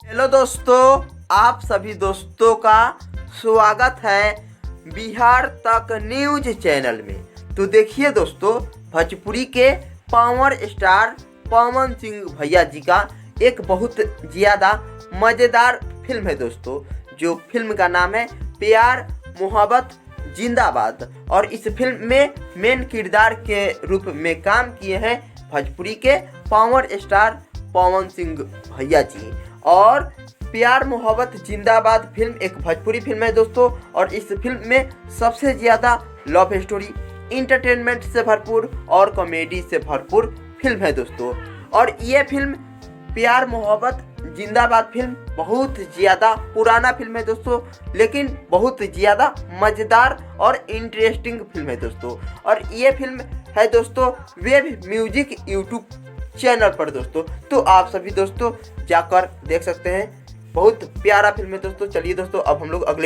Hello दोस्तों, आप सभी दोस्तों का स्वागत है बिहार तक न्यूज चैनल में। तो देखिए दोस्तों, भोजपुरी के पावर स्टार पवन सिंह भैया जी का एक बहुत ज़्यादा मज़ेदार फिल्म है दोस्तों, जो फिल्म का नाम है प्यार मोहब्बत जिंदाबाद। और इस फिल्म में मेन किरदार के रूप में काम किए हैं भोजपुरी के पावर स्टार पवन सिंह भैया जी। और प्यार मोहब्बत जिंदाबाद फिल्म एक भोजपुरी फिल्म है दोस्तों, और इस फिल्म में सबसे ज़्यादा लव स्टोरी, इंटरटेनमेंट से भरपूर और कॉमेडी से भरपूर फिल्म है दोस्तों। और ये फिल्म प्यार मोहब्बत जिंदाबाद फिल्म बहुत ज़्यादा पुराना फिल्म है दोस्तों, लेकिन बहुत ज़्यादा मज़ेदार और इंटरेस्टिंग फिल्म है दोस्तों। और ये फिल्म है दोस्तों वेब म्यूजिक यूट्यूब चैनल पर दोस्तों, तो आप सभी दोस्तों जाकर देख सकते हैं। बहुत प्यारा फिल्म है दोस्तों। चलिए दोस्तों, अब हम लोग अगले